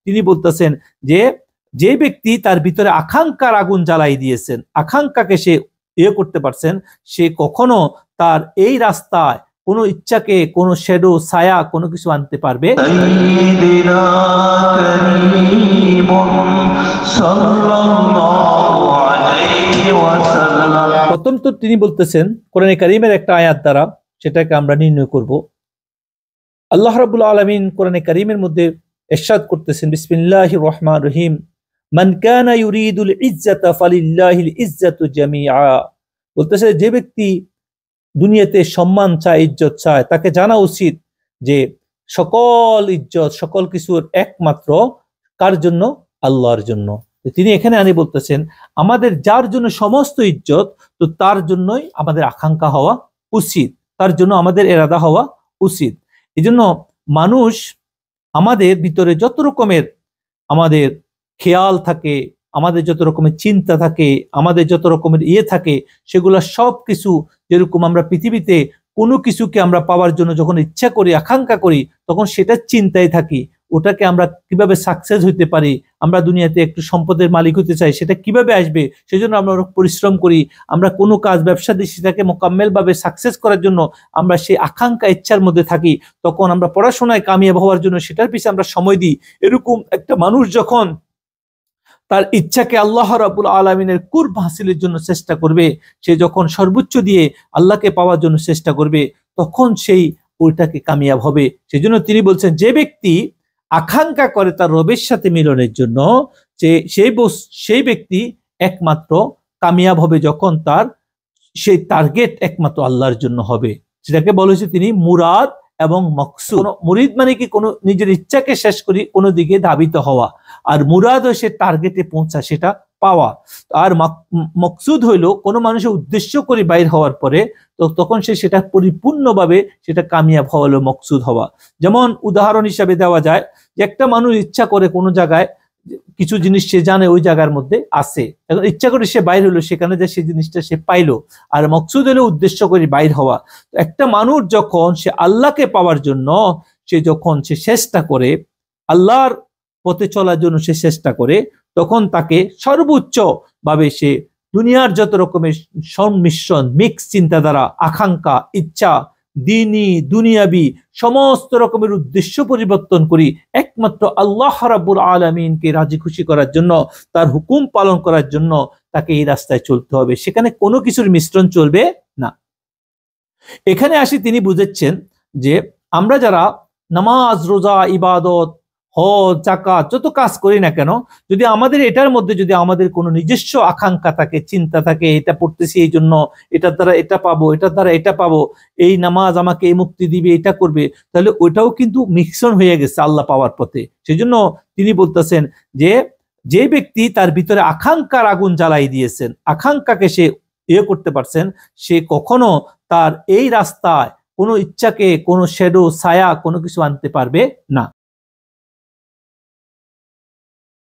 তিনি বলতেছেন যে যে ব্যক্তি তার ভিতরে আকাঙ্ক্ষার আগুন জ্বালাই দিয়েছেন, আকাঙ্ক্ষাকে সে করতে পারছেন, সে কখনো তার এই রাস্তায় কোনো ইচ্ছাকে, কোনো শ্যাডো, ছায়া, কোনো কিছু আনতে পারবে। প্রথম তো তিনি বলতেছেন কোরআনে কারীমের একটা আয়াত দ্বারা সেটাকে আমরা নির্ণয় করব। আল্লাহ রাব্বুল আলামিন কোরআনে কারীমের মধ্যে ইরশাদ করতেছেন, বিসমিল্লাহির রহমানির রহিম, মান কানা ইউরিদুল ইজ্জাতা ফালিল্লাহিল ইজ্জাতু জামিআ। বলতেছে যে ব্যক্তি দুনিয়াতে সম্মান চায়, ইজ্জত চায়, তাকে জানা উচিত যে সকল ইজ্জত, সকল কিছুর একমাত্র কার জন্য? আল্লাহর জন্য। তিনি এখানে আনি বলতেছেন আমাদের যার জন্য সমস্ত ইজ্জত, তো তার জন্যই আমাদের আকাঙ্ক্ষা হওয়া উচিত, তার জন্য আমাদের এরাদা হওয়া উচিত। এই জন্য মানুষ আমাদের ভিতরে যত রকমের আমাদের খেয়াল থাকে, আমাদের যত রকমের চিন্তা থাকে, আমাদের যত রকমের থাকে, সেগুলো সব কিছু যেরকম আমরা পৃথিবীতে কোনো কিছুকে আমরা পাওয়ার জন্য যখন ইচ্ছা করি, আকাঙ্ক্ষা করি, তখন সেটা চিন্তায় থাকি, ওটাকে আমরা কিভাবে সাকসেস হইতে পারি, আমরা দুনিয়াতে একটু সম্পদের মালিক হতে চাই, সেটা কিভাবে আসবে, সেজন্য আমরা পরিশ্রম করি। আমরা কোনো কাজ, ব্যবসা দিয়ে সেটাকে মোকাম্মেল ভাবে সাকসেস করার জন্য আমরা সেই আকাঙ্ক্ষা, ইচ্ছার মধ্যে থাকি। তখন আমরা পড়াশোনায় কামিয়াব হওয়ার জন্য সেটার পিছনে আমরা সময় দিই। এরকম একটা মানুষ যখন তার ইচ্ছাকে আল্লাহ রাব্বুল আলামিনের কুরব হাসিলের জন্য চেষ্টা করবে, সে যখন সর্বোচ্চ দিয়ে আল্লাহকে পাওয়ার জন্য চেষ্টা করবে, তখন সেই ওইটাকে কামিয়াব হবে। সেজন্য তিনি বলছেন যে ব্যক্তি আকাঙ্ক্ষা করে তার রবের সাথে মিলনের জন্য, যে সেই ব্যক্তি একমাত্র কামিয়াব হবে যখন তার সেই টার্গেট একমাত্র আল্লাহর জন্য হবে। সেটাকে বলা হয়েছে তিনি মুরাদ এবং মকসুদ। মুরিদ মানে কি? কোনো নিজের ইচ্ছাকে শেষ করি কোনো দিকে ধাবিত হওয়া, আর মুরাদ হয়ে সে টার্গেটে পৌঁছা, সেটা পাওয়া। আর মকসুদ হইলো কোনো মানুষের উদ্দেশ্য করে বাইর হওয়ার পরে তো তখন সে সেটা পরিপূর্ণভাবে সেটা কামিয়াব হওয়া হলো মকসুদ হওয়া। যেমন উদাহরণ হিসাবে দেওয়া যায় যে একটা মানুষ ইচ্ছা করে কোনো জায়গায় কিছু জিনিস, সে জানে ওই জায়গার মধ্যে আছে, এখন ইচ্ছা করে সে বাইর হলো, সেখানে যে সেই জিনিসটা সে পাইলো, আর মকসুদ হলো উদ্দেশ্য করে বাইর হওয়া। একটা মানুষ যখন সে আল্লাহকে পাওয়ার জন্য যখন সে চেষ্টা করে, আল্লাহর পথে চলার জন্য সে চেষ্টা করে, তখন তাকে সর্বোচ্চ ভাবে সে দুনিয়ার যত রকমের সংমিশ্রণ, মিক্স চিন্তাধারা, আকাঙ্ক্ষা, ইচ্ছা, দ্বীনি দুনিয়াবি সমস্ত রকমের উদ্দেশ্য পরিবর্তন করি একমাত্র আল্লাহ রাব্বুল আলামিনকে রাজি খুশি করার জন্য, তার হুকুম পালন করার জন্য তাকে এই রাস্তায় চলতে হবে। সেখানে কোনো কিছুর মিশ্রণ চলবে না। এখানে আসি তিনি বুঝাচ্ছেন যে আমরা যারা নামাজ, রোজা, ইবাদত, হজ, যাকাত যত কাজ করি না কেন, যদি আমাদের এটার মধ্যে যদি আমাদের কোনো নিজস্ব আকাঙ্ক্ষা থাকে, চিন্তা থাকে, এটা পড়তেছি এই জন্য, এটার দ্বারা এটা পাবো, এটার দ্বারা এটা পাবো, এই নামাজ আমাকে এই মুক্তি দিবে, এটা করবে, তাহলে ওইটাও কিন্তু মিশ্রণ হয়ে গেছে আল্লাহ পাওয়ার পথে। সেজন্য তিনি বলতেছেন যে যে ব্যক্তি তার ভিতরে আকাঙ্ক্ষার আগুন জ্বালাই দিয়েছেন, আকাঙ্ক্ষাকে সে করতে পারছেন, সে কখনো তার এই রাস্তায় কোনো ইচ্ছাকে, কোনো শ্যাডো, ছায়া, কোনো কিছু আনতে পারবে না।